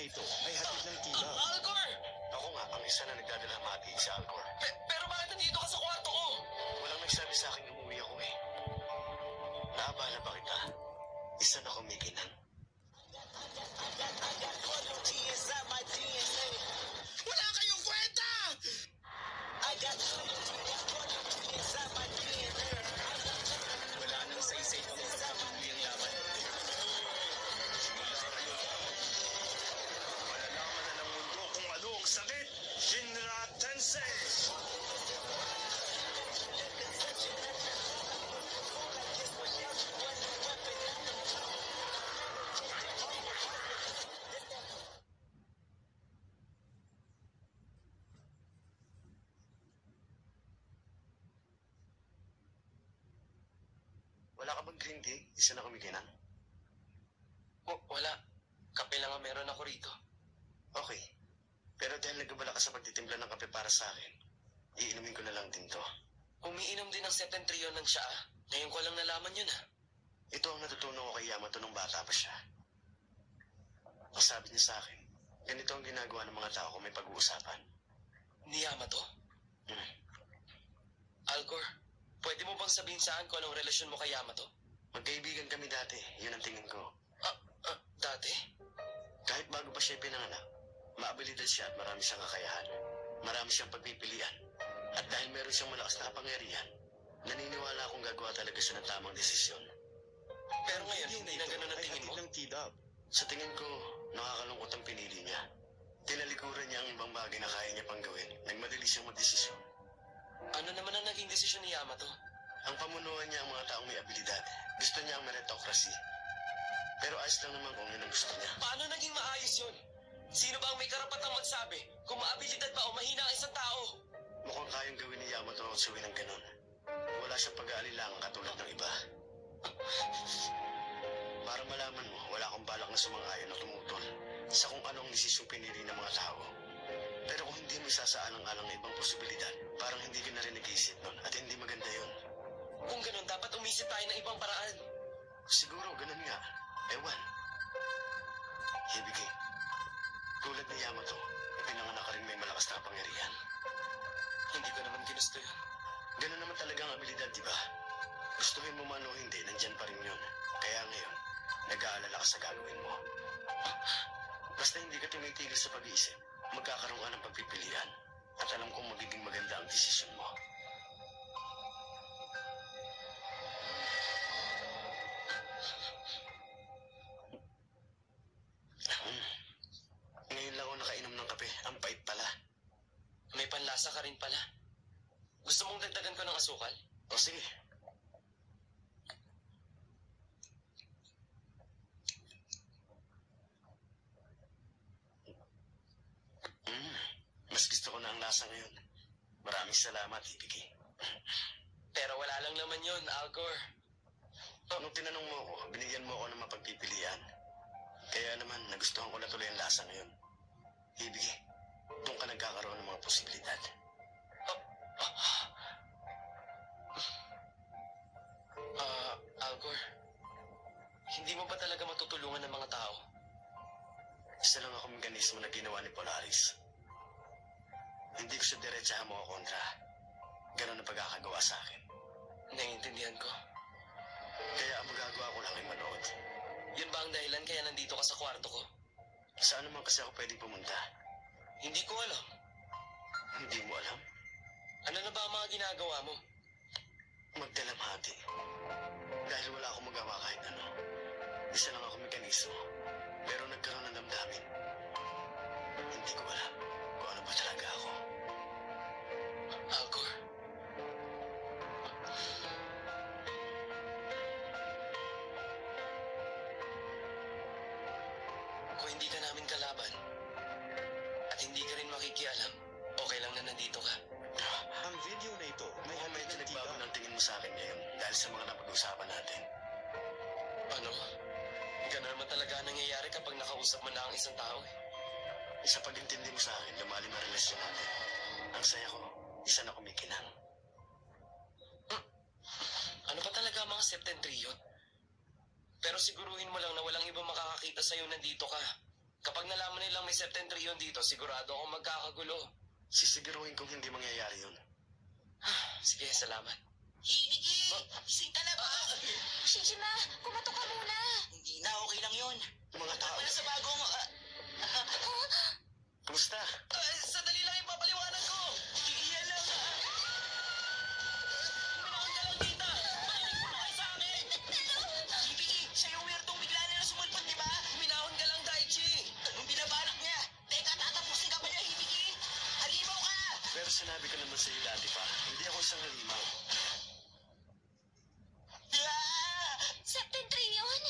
ito ay hatid ng tila. Alcor! Ako nga, ang isa na nagdadalamati si Alcor. Pero bakit nandito ka sa kwarto ko? Walang nagsabi sa akin umuwi ako eh. Naabala ba kita? Isa na kumikinang. Wala kayong kwenta! Wala nang saysay kami sa patuloy ang laban. Malalaman na ng mundo kung ano ang sakit. Shinra Tensei! Wala ka bang green tea? Isa na kumikinang? Wala. Kape lang ang meron ako rito. Okay. Pero dahil nagabala ka sa pagtitimpla ng kape para sa akin, iinumin ko na lang din to. Umiinom din ng septentrion ng siya. Ngayon ko lang nalaman yun ah. Ito ang natutunan ko kay Yamato nung bata pa siya. Ang sabi niya sa akin, ganito ang ginagawa ng mga tao kung may pag-uusapan. Ni Yamato? Hmm. Alcor, pwede mo bang sabihin saan kung anong relasyon mo kay Yamato? Magkaibigan kami dati, yun ang tingin ko. Dati? Kahit bago pa siya pinanganak, maabilidad siya at marami siyang kakayahan. Marami siyang pagpipilian. At dahil meron siyang malakas na kapangyarihan, naniniwala akong gagawa talaga siya ng tamang desisyon. Pero ngayon, hindi na ganun ang tingin mo? Ng tila. Sa tingin ko, nakakalungkot ang pinili niya. Tinalikuran niya ang ibang bagay na kaya niya pang gawin. Nagmadali siyang magdesisyon. Ano naman ang naging desisyon ni Yamato? Ang pamunuan niya ang mga taong may abilidad. Gusto niya ang meritocracy. Pero ayos lang naman kung yun ang gusto niya. Paano naging maayos yun? Sino ba ang may karapatang magsabi kung maabilidad ba o mahina ang isang tao? Mukhang kayang gawin ni Yamato ang suwi ng ganun. Wala siyang pag-aalilangan katulad ng iba. Para malaman mo, wala akong balak na sumang-ayon o tumutol sa kung anong desisyong pinili ng mga tao. Pero kung hindi mo isasaalang-alang na ibang posibilidad, parang hindi ka na rin nag-iisip nun at hindi maganda yun. Kung ganun, dapat umisip tayo ng ibang paraan. Siguro, ganun nga. Ewan. Hibiki, tulad ni Yamato, ipinanganak ka rin may malakas na kapangyarihan. Hindi ko naman ginusto yun. Ganun naman talaga ang abilidad, di ba? Gustuhin mo man o hindi, nandyan pa rin yun. Kaya ngayon, nag-aalala ka sa gagawin mo. Basta hindi ka tumitigil sa pag-iisip, magkakaroon ka ng pagpipilian. At alam kong magiging maganda ang desisyon mo. Ngayon lang ako nakainom ng kape. Ang pait pala. May panlasa ka rin pala. Gusto mong dagdagan ko ng asukal? O sige. Mas gusto ko na ang lasa ngayon. Maraming salamat, Hibiki. Pero wala lang naman yun, Alcor. Nung tinanong mo ako, binigyan mo ako ng mapagpipilian. Kaya naman, nagustuhan ko na tuloy ang lasa ngayon. Hibiki, doon ka nagkakaroon ng mga posibilidad. Alcor, hindi mo ba talaga matutulungan ng mga tao? Isa lang ako mekanismo na ginawa ni Polaris. Hindi ko siya diretsahan mo kontra. Ganon ang pagkakagawa sa akin. Naiintindihan ko. Kaya ang magagawa ko lang ay manood. Yun ba ang dahilan kaya nandito ka sa kwarto ko? Saan naman kasi ako pwedeng pumunta? Hindi ko alam. Hindi mo alam? Ano na ba ang mga ginagawa mo? Magdalamhati. Dahil wala akong magawa kahit ano. Isa lang ako mekanismo. Pero nagkaroon ng damdamin. Hindi ko alam kung ano ba talaga ako. Alcor. Kung hindi ka namin kalaban, at hindi ka rin makikialam, okay lang na nandito ka. Ang video na ito may Mukhang medyo nagbago ng tingin mo sa akin ngayon dahil sa mga napag-usapan natin. Ano? Ganun naman talaga ang nangyayari kapag nakausap mo na ang isang tao eh. Sa pag-intindi mo sa akin, lumalim ang relasyon natin. Ang saya ko, isa na kumikinang. Ano ba talaga ang mga septentrion? Pero siguruhin mo lang na walang ibang makakakita sa'yo nandito ka. Kapag nalaman nilang may septentrion dito, sigurado akong magkakagulo. Sisiguruhin kong hindi mangyayari yun. Sige, salamat. Hibiki! Gising ka na ba? Shijima, kumato ka muna. Hindi na, okay lang yun. Mga tao, Para sa bagong... kumusta? Sandali lang yung papaliwanag ko. Iyan lang. Minahon ka lang, tita. Makinig mo na kayo sa akin. Hibiki, siya yung weirdong bigla na sumulpot, di ba? Minahon ka lang, Daichi! Anong binabalak niya? Teka, tatapusin ka pa niya, Hibiki. Halimaw ka! Pero sinabi ko naman sa'yo dati pa, hindi ako isang halimaw. Septentrion?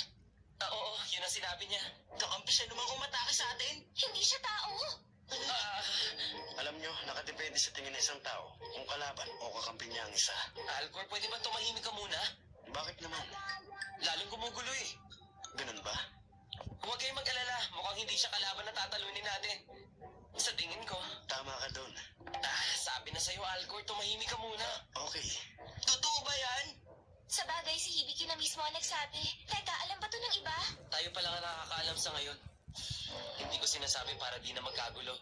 Oo, yun ang sinabi niya. Kakampi siya naman umatake sa atin. Hindi siya tao. Alam nyo, nakadepende sa tingin ng isang tao kung kalaban o kakampi niya ang isa. Alcor, pwede ba tumahimik ka muna? Bakit naman? Lalong gumugulo eh. Ganun ba? Huwag kayong mag-alala. Mukhang hindi siya kalaban na tatalunin natin. Sa tingin ko. Tama ka doon. Sabi na sa'yo, Alcor, tumahimik ka muna. Okay. Totoo ba yan? Sa bagay, si Hibiki na mismo ang nagsabi. Teka, alam ba to ng iba? Tayo pa lang ang nakakaalam sa ngayon. Hindi ko sinasabi para di na magkagulo.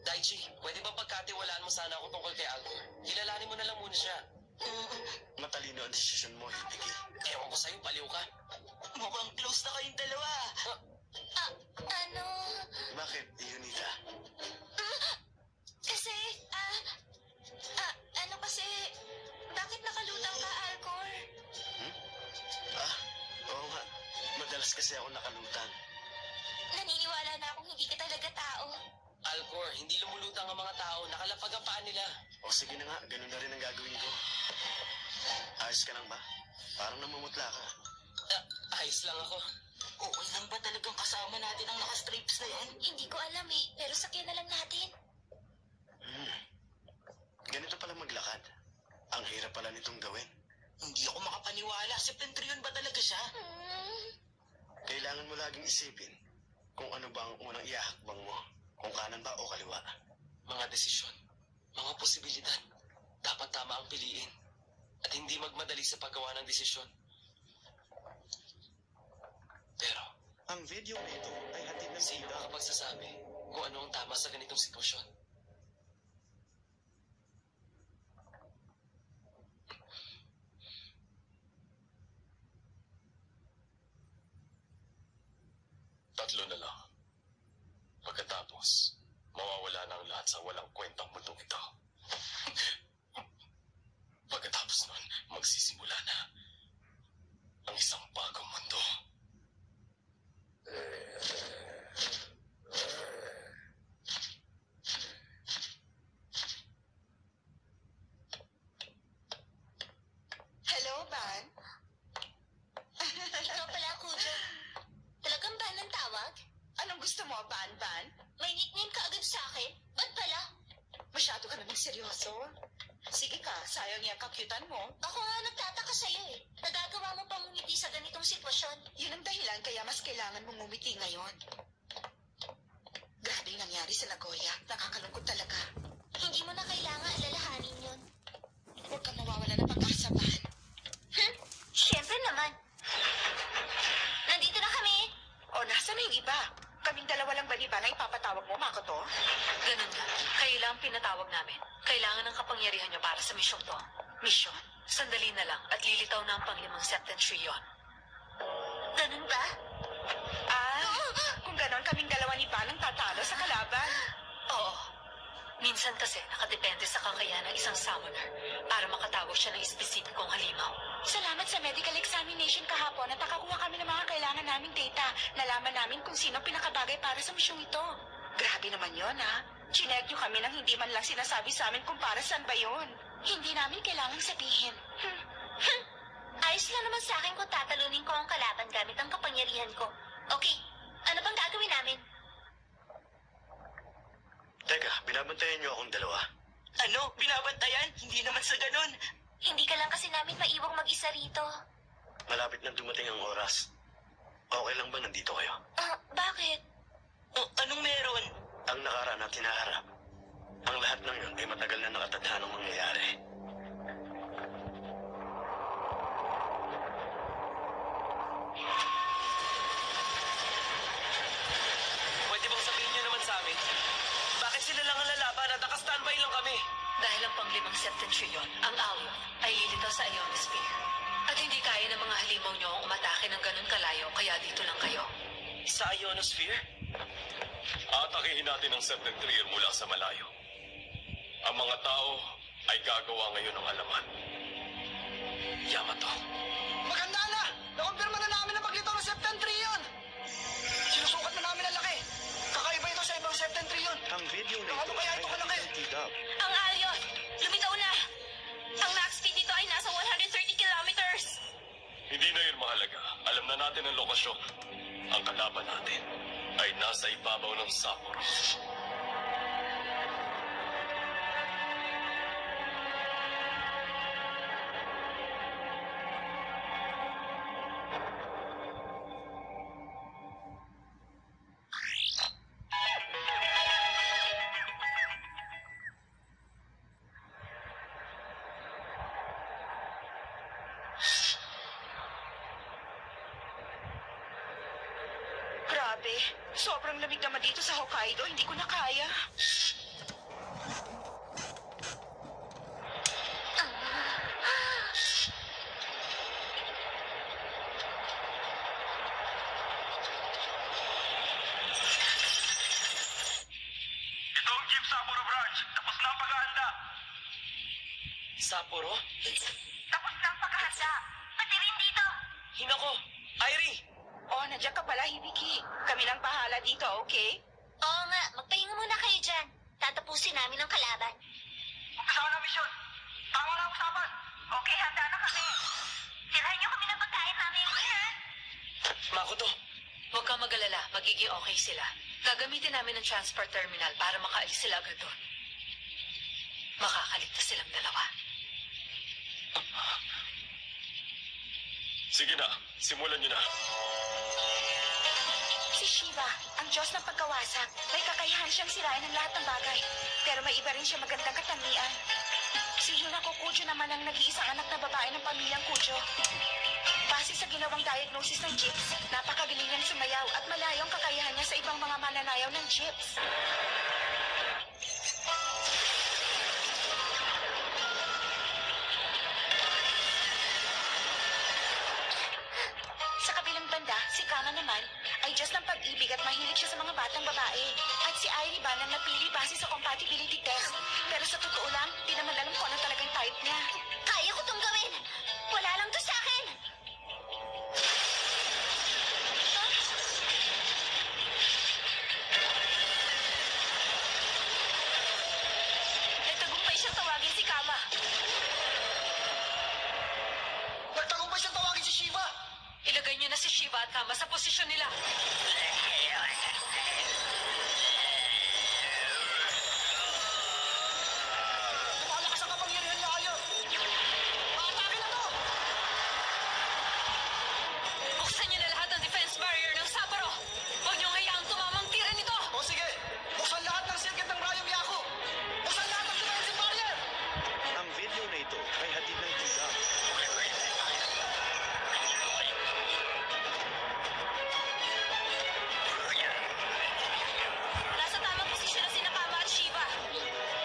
Daichi, pwede ba pagkatiwalaan mo sana ako tungkol kay Alcor? Kilalanin mo na lang muna siya. Matalino ang desisyon mo, Hibiki. Ewan ko sa'yo, baliw ka. Mukhang close na kayong dalawa. Ano? Bakit, Yunita? Kasi, bakit nakalutang ka, Alcor? Oo nga. Madalas kasi ako nakalutang. Naniniwala na akong hindi ka talaga tao. Alcor, hindi lumulutang ang mga tao. Nakalapag ang paa nila. O sige na nga, ganun na rin ang gagawin ko. Ayos ka lang ba? Parang namumutla ka. Ayos lang ako. Okay lang ba talagang kasama natin ang nakastripes na yan? Hindi ko alam eh, pero sakyan na lang natin. Ganito pala maglakad. Ang hirap pala nitong gawin. Hindi ako makapaniwala. Septentrion ba talaga siya? Kailangan mo laging isipin kung ano ba ang unang iahakbang mo. Kung kanan ba o kaliwa. Mga desisyon, mga posibilidad. Dapat tama ang piliin. At hindi magmadali sa paggawa ng desisyon. Pero, Ang video na ito ay hatid ng sino Tita. makapagsasabi kung ano ang tama sa ganitong sitwasyon? Tatlo na lang. Pagkatapos, mawawala na ang lahat sa walang kwentang mundong ito. Pagkatapos nun, magsisimula na ang isang bagong mundo. Hello, Ban? Ikaw pala, Kujo. Talagang ba ng tawag? Anong gusto mo, Ban? May nickname ka agad sa akin? Ba't pala? Masyado ka namang seryoso. Sige ka, sayang yung kakyutan mo. Ako nga nagtataka sa'yo eh. Nagagawa mo pang umiti sa ganitong sitwasyon. Yun ang dahilan kaya mas kailangan mong ngumiti ngayon. Grabe yung nangyari sa Nagoya. Nakakalungkot talaga. Hindi mo na kailangan alalahanin yun. Huwag kang mawawala ng pag-asa, Ban. Siyempre naman. Nandito na kami. O, nasa na yung iba? Kaming dalawa lang ba ni Ban na ipapatawag mo, Makoto? Ganun nga. Kayo lang ang pinatawag namin. Kailangan ng kapangyarihan nyo para sa misyong to. Mission. Sandali na lang at lilitaw na ang panglimang septentrion. Ganun ba? Kung ganon, kaming dalawa ni Ban ang tatalo sa kalaban. Oo. Minsan kasi nakadepende sa kakayahan ng isang summoner para makatawag siya ng espesipikong halimaw. Salamat sa medical examination kahapon at nakakuha kami ng mga kailangan naming data. Nalaman namin kung sino ang pinakabagay para sa misyong ito. Grabe naman yon, ha? Chinek nyo kami nang hindi man lang sinasabi sa amin kung para saan ba yon. Hindi namin kailangang sabihin. Ayos lang naman sa akin kung tatalunin ko ang kalaban gamit ang kapangyarihan ko. Okay, ano bang gagawin namin? Teka, binabantayan niyo akong dalawa. Ano? Binabantayan? Hindi naman sa ganon. Hindi ka lang kasi namin maiwang mag-isa rito. Malapit na dumating ang oras. Okay lang ba nandito kayo? Bakit? Anong meron? Ang nakaraan at hinaharap. Ang lahat ng yun ay matagal na nakatadhanang mangyayari. namin? Bakit sila lang ang lalaban at naka-standby lang kami? Dahil ang pang-5 septentrion, ang Alioth, ay lilitaw sa ionosphere. At hindi kaya ng mga halimaw nyo ang umatake ng ganun kalayo, kaya dito lang kayo. Sa ionosphere? Atakihin natin ang septentrion mula sa malayo. Ang mga tao ay gagawa ngayon ng alaman. Yamato. Maganda na! Nakumpirma na namin ang paglitaw ng septentrion! Sinusukat na namin ang laki. Kakaiba ito sa ibang septentrion. Ang video na Gaano ito kaya ay ito hatid kalaki? ng TDAP. Ang Alioth, lumitaw na. Ang max speed nito ay nasa 130 kilometers. Hindi na yun mahalaga. Alam na natin ang lokasyon. Ang kalaban natin ay nasa ibabaw ng Sapporo. Grabe. Sobrang lamig naman dito sa Hokkaido. Hindi ko na kaya. Itong Jeep Sapporo Branch. Tapos na ang paghahanda. Sapporo? Tapos na ang paghahanda. Pati rin dito. Hinako. Airi! Oh, nandiyan ka pala, Hibiki. Kami nang bahala dito, okay? Oo nga, magpahinga muna kayo dyan. Tatapusin namin ang kalaban. Umpisa na misyon. Tama na ang usapan. Okay, handa na kami. Tirahan niyo kami ng pagkain namin. Makoto. Huwag kang mag-alala, magiging okay sila. Gagamitin namin ang transport terminal para makaalis sila agad doon. Makakaligtas silang dalawa. Sige na, simulan niyo na. Si Shiva, ang Diyos ng pagkawasak. May kakayahan siyang sirain ang lahat ng bagay. Pero may iba rin siya magandang katangian. Si Yunako Kujo naman ang nag-iisang anak na babae ng pamilyang Kujo. Base sa ginawang diagnosis ng Jeeps, napakagaling niyang sumayaw at malayo ang kakayahan niya sa ibang mga mananayaw ng Jeeps. Sa kabilang banda, si Kama naman ay Diyos ng pag-ibig at mahilig siya sa mga batang babae. At si Airi ba ang napili base sa compatibility test. Pero sa totoo lang, di naman alam kung ano talagang type niya. Kaya ko tong gawin. Wala lang to sa akin. Nagtagumpay siyang tawagin si Kama. Nagtagumpay siyang tawagin si Shiva. Ilagay niyo na si Shiva at Kama sa posisyon nila. Lumalakas ang kapangyarihan niya kayo. Maatake na to! Buksan niyo na lahat ng defense barrier ng Sapporo. Huwag niyong hayaang tumamang tira nito. O sige, buksan lahat ng circuit ng Rayo Miyako. Buksan lahat ng defensive barrier. Ang video na ito ay hatid ng TDAP. Nasa tamang posisyon na sina Kama at Shiva.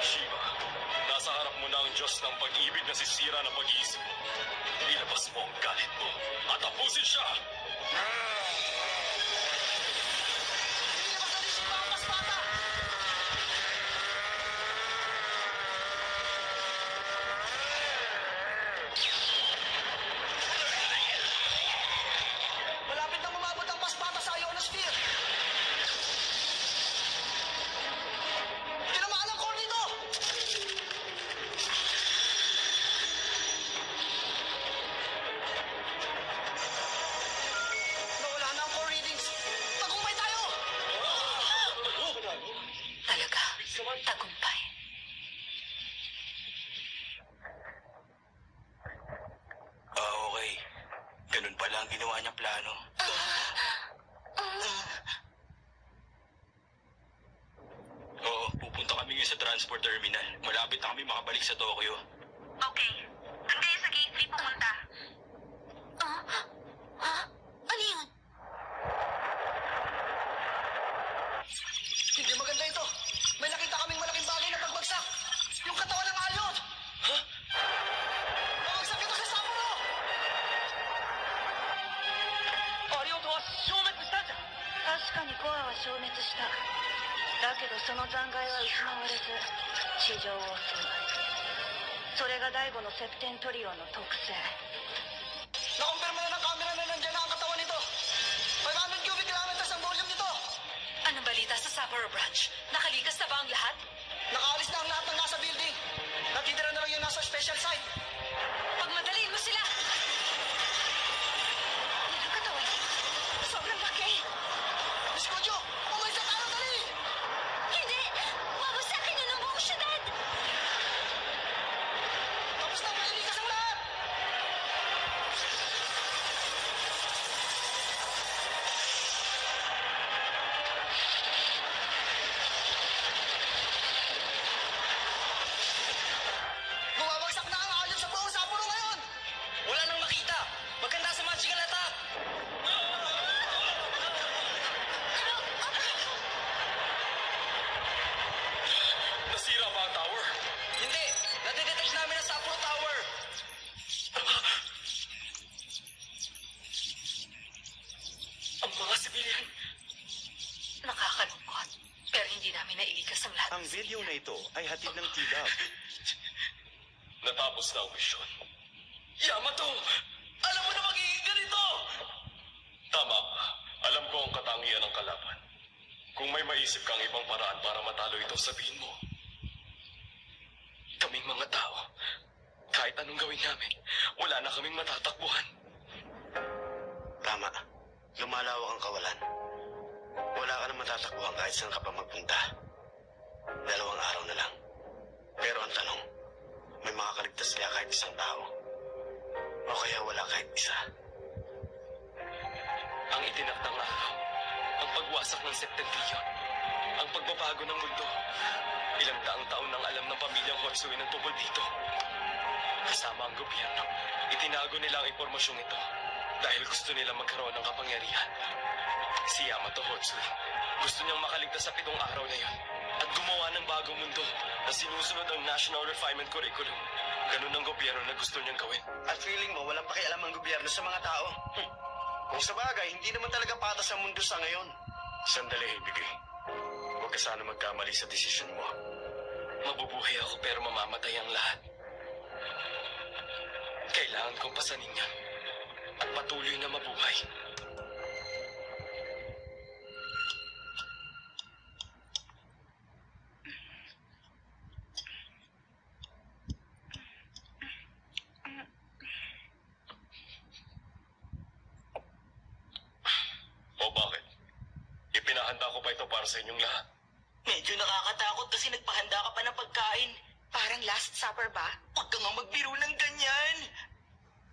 Shiva, nasa harap mo na ang Diyos ng pag-ibig na sisira ng pag-iisip mo. Ilabas mo ang galit mo at tapusin siya! Inilabas na ni Shiva ang pasbata. Malapit nang umabot ang pasbata sa ionosphere. Tinamaan ang core nito. Nawala na ang core readings. Tagumpay tayo. Talaga, tagumpay. Okay. Ganun pala ang ginawa niyang plano. Oo, pupunta kami ngayon sa transport terminal. Malapit na kami makabalik sa Tokyo. Okay. Doon kayo sa gate 3 pumunta. Ha? Ano yun? Hindi maganda ito. だけどその残骸は失われず地上を襲う。それが第5のセプテントリオンの特性。 Nakumpirma na ng camera na nandiyan na ang katawan nito. 500 cubic kilometers ang volume nito. Anong balita sa Sapporo Branch? Nakalikas na ba ang lahat? Nakaalis na ang lahat ng nasa building. Natitira na lang yung nasa special site. Pagmadaliin mo sila! Yan ang katawan. Sobrang laki. Miss Kojo, umalis na tayo, dali! Hindi! Wawasakin na ng buong syudad! Tapos na mailikas ang lahat! Bumabagsak na ang alyon sa buong Sapporo ngayon! Wala nang makita! Maganda sa magical attack! Nasira ba ang tower? Hindi! Nadidetect namin ang Sapporo Tower! Ang mga sibilyan. Nakakalungkot. Pero hindi namin nailikas ang lahat. Ang video na ito ay hatid ng TDAP. Natapos na ang misyon. Yamato! Alam mo na magiging ganito! Tama ka. Alam ko ang katangian ng kalaban. Kung may maisip kang ibang paraan para matalo ito, sabihin mo. Kaming mga tao, kahit anong gawin namin, wala na kaming matatakbuhan. Tama. Lumalawak ang kawalan. Wala ka na matatakbuhan kahit saan ka pa magpunta. 2 araw na lang. Pero ang tanong, may makakaligtas kaya kahit isang tao? O kaya wala kahit isa? Ang itinakdang araw, ang pagwasak ng septentrion, ang pagbabago ng mundo. Ilang daang taon nang alam ng pamilyang Hotsui ng tungkol dito. Kasama ang gobyerno, itinago nila ang impormasyong ito dahil gusto nila magkaroon ng kapangyarihan. Si Yamato Hotsui, gusto niyang makaligtas sa 7 araw na yun at gumawa ng bagong mundo na sinusunod ang National Refinement Curriculum. Ganun ang gobyerno na gusto niyang gawin. At feeling mo, walang pakialam ang gobyerno sa mga tao? Kung sa bagay, hindi naman talaga patas ang mundo sa ngayon. Sandali, Ibigay. Huwag ka sana magkamali sa desisyon mo. Mabubuhay ako pero mamamatay ang lahat. Kailangan kong pasanin yan at patuloy na mabuhay. O bakit? Ipinahanda ko pa ito para sa inyong lahat. Medyo nakakatakot kasi nagpahanda ka pa ng pagkain. Parang last supper ba? Huwag ka nga magbiro ng ganyan.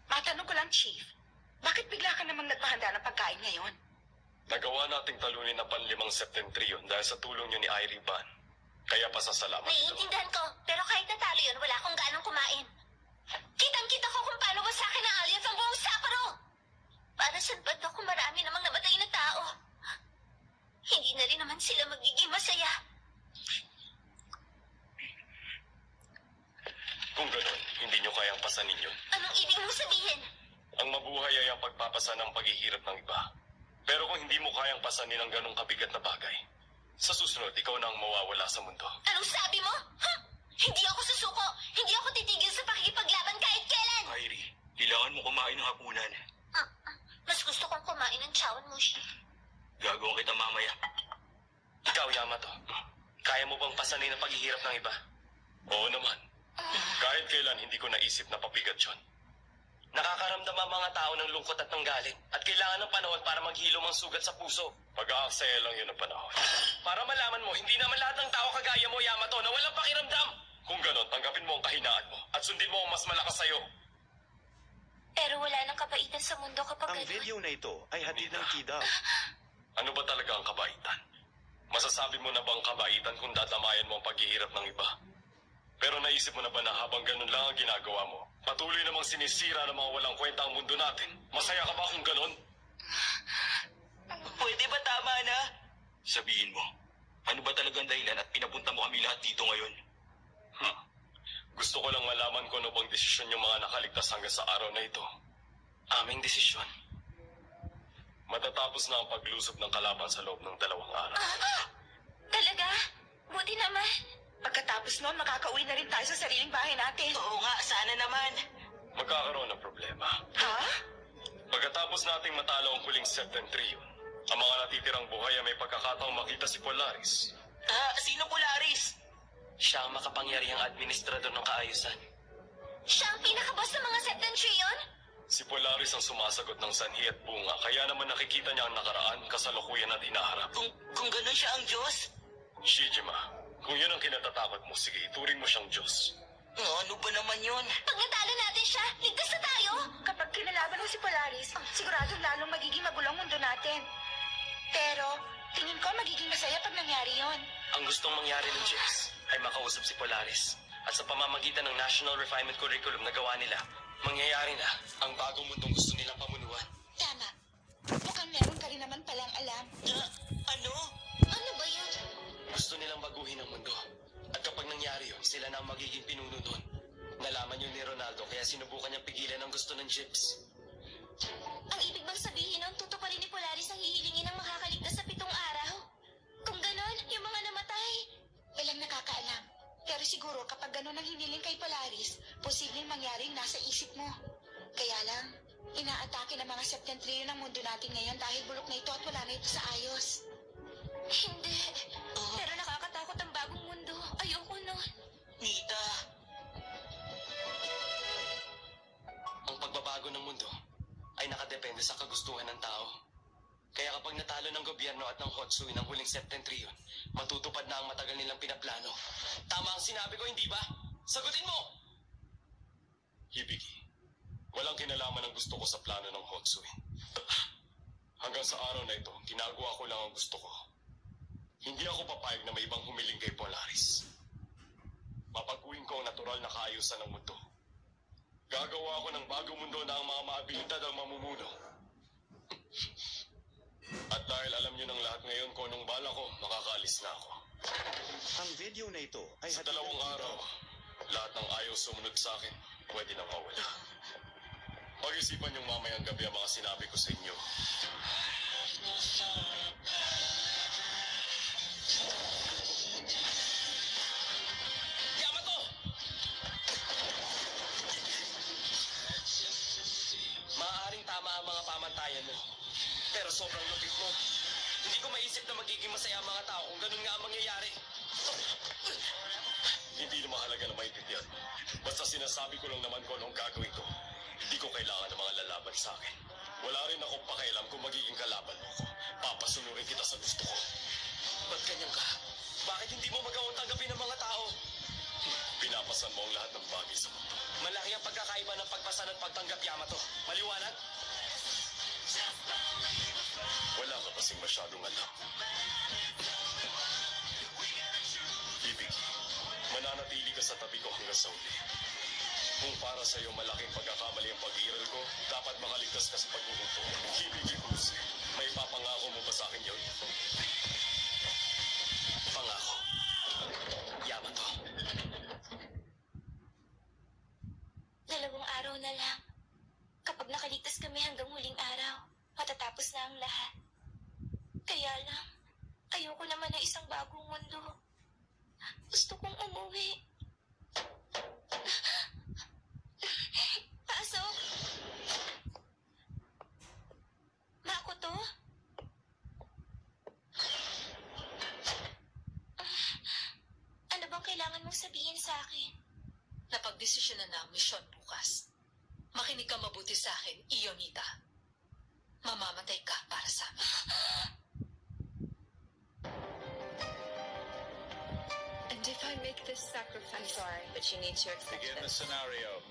Matanong ko lang, Chief. Bakit bigla ka namang nagpahanda ng pagkain ngayon? Nagawa nating talunin ang panlimang septentrion dahil sa tulong niyo ni Irie Ban. Kaya pasasalamat ito. Naiintindihan ko, pero kahit natalo yun, wala akong ganang kumain. Kitang-kita ko kung paano wasakin ng aliens ang buong Sapporo! Para saan ba't ako marami namang namatay na tao? Hindi na rin naman sila magiging masaya. Kung gano'n, hindi niyo kayang pasanin yun. Anong ibig mong sabihin? Ang mabuhay ay ang pagpapasa ng paghihirap ng iba. Pero kung hindi mo kayang pasanin ang ganong kabigat na bagay, sa susunod, ikaw na ang mawawala sa mundo. Anong sabi mo? Huh? Hindi ako susuko! Hindi ako titigil sa pakikipaglaban kahit kailan! Irie, kailangan mo kumain ng hapunan. Mas gusto kong kumain ng chawan mushi. Gagawin kita mamaya. Ikaw, Yamato, kaya mo bang pasanin ang paghihirap ng iba? Oo naman. Kahit kailan hindi ko naisip na pabigat yun. Nakakaramdam ang mga tao ng lungkot at ng galit at kailangan ng panahon para maghilom ang sugat sa puso. Pag-aaksaya lang yun ang panahon. Para malaman mo, hindi naman lahat ng tao kagaya mo, Yamato, na walang pakiramdam. Kung gano'n, tanggapin mo ang kahinaan mo at sundin mo ang mas malakas sa'yo. Pero wala nang kapaitan sa mundo kapag Ang ganun. video na ito ay hatid ng TDAP. Ano ba talaga ang kabaitan? Masasabi mo na bang kabaitan kung dadamayan mo ang paghihirap ng iba? Pero naisip mo na ba na habang ganun lang ang ginagawa mo, patuloy namang sinisira ng mga walang kwenta ang mundo natin? Masaya ka ba kung ganun? Pwede ba tama na? Sabihin mo, ano ba talagang dahilan at pinapunta mo kami lahat dito ngayon? Gusto ko lang malaman kung ano bang desisyon yung mga nakaligtas hanggang sa araw na ito. Aming desisyon. Matatapos na ang paglusob ng kalaban sa loob ng 2 araw. Talaga? Buti naman. Pagkatapos noon, makakauwi na rin tayo sa sariling bahay natin. Oo nga, sana naman. Magkakaroon ng problema. Ha? Pagkatapos nating matalo ang huling septentrion, ang mga natitirang buhay ay may pagkakataong makita si Polaris. Sino Polaris? Siya ang makapangyarihang administrador ng kaayusan. Siya ang pinakaboss ng mga Septentrion? Si Polaris ang sumasagot ng sanhi at bunga, kaya naman nakikita niya ang nakaraan, kasalukuyan at hinaharap. Kung ganun siya ang Diyos? Shijima, kung yun ang kinatatakot mo, sige, ituring mo siyang Diyos. Ano ba naman yun? Pag natalo natin siya, ligtas na tayo. Kapag kinalaban mo si Polaris, siguradong lalong magiging magulo ang mundo natin. Pero, tingin ko magiging masaya pag nangyari yon. Ang gustong mangyari ng Chips ay makausap si Polaris. At sa pamamagitan ng National Refinement Curriculum na gawa nila, mangyayari na ang bagong mundong gusto nilang pamunuan. Tama. Mukhang meron ka rin naman palang alam. Ano? Ano ba yun? Gusto nilang baguhin ang mundo. At kapag nangyari yun, sila na ang magiging pinuno nun. Nalaman yun ni Ronaldo kaya sinubukan niyang pigilan ang gusto ng Chips. Ang ibig bang sabihin ng tutuparin ni Polaris ang hihilingin ng makakaligtas sa 7 araw? Kung ganon, yung mga namatay. Walang nakakaalam. Pero siguro kapag gano'n ang hiniling kay Polaris, posibleng mangyaring nasa isip mo. Kaya lang, inaatake ng mga septentrion ng mundo natin ngayon dahil bulok na ito at wala na ito sa ayos. Hindi. Pero nakakatakot ang bagong mundo. Ayoko nun. Nita, Ang pagbabago ng mundo ay nakadepende sa kagustuhan ng tao. Kaya kapag natalo ng gobyerno at ng Hotsui ng huling septentrion, matutupad na ang matagal nilang pinaplano. Tama ang sinabi ko, hindi ba? Sagutin mo! Hibiki, walang kinalaman ang gusto ko sa plano ng Hotsui. Hanggang sa araw na ito, ginagawa ko lang ang gusto ko. Hindi ako papayag na may ibang humiling kay Polaris. Papaguin ko ang natural na kaayusan ng mundo. Gagawa ako ng bagong mundo na ang mga maabilidad ang mamumuno. At dahil alam niyo ng lahat ngayon kung anong bala ko, makakaalis na ako. Ang video na ito ay Sa hatid ng 2 Tida. araw, lahat ng ayaw sumunod sa akin, pwede nang mawala. Pag-isipan niyong mamayang gabi ang mga sinabi ko sa inyo. Yamato! Maaaring tama ang mga pamantayan mo. Pero sobrang lupit mo. Hindi ko maisip na magiging masaya ang mga tao kung ganun nga ang mangyayari. Hindi na mahalaga na maintindihan. Basta sinasabi ko lang naman kung anong gagawin ko. Hindi ko kailangan ng mga lalaban sa akin. Wala rin akong pakialam kung magiging kalaban mo ko. Papasunurin kita sa gusto ko. Ba't ganyan ka? Bakit hindi mo magawang tanggapin ng mga tao? Pinapasan mo ang lahat ng bagay sa mundo. Malaki ang pagkakaiba ng pagpasan at pagtanggap, Yamato. Maliwanag? Wala ka kasing masyadong alam. Ibig, mananatili ka sa tabi ko hanggang sa uli. Kung para sa iyo malaking pagkakamali ang pag-iiral ko, dapat makaligtas ka sa paghuhuto. Hibigi Kuse, may papangako mo ba sa akin yun? Pangako. Yamato. 2 araw na lang. Kapag nakaligtas kami hanggang huling araw, matatapos na ang lahat. Kaya lang, ayoko naman na isang bagong mundo. Gusto kong umuwi. Pasok! Makoto? Ano bang kailangan mong sabihin sa akin? Napagdesisyonan na ang misyon bukas. Makinig ka mabuti sa akin, Ionita. Mamamatay ka para sa amin. And if I make this sacrifice, I'm sorry, but you need to accept Begin the this. scenario.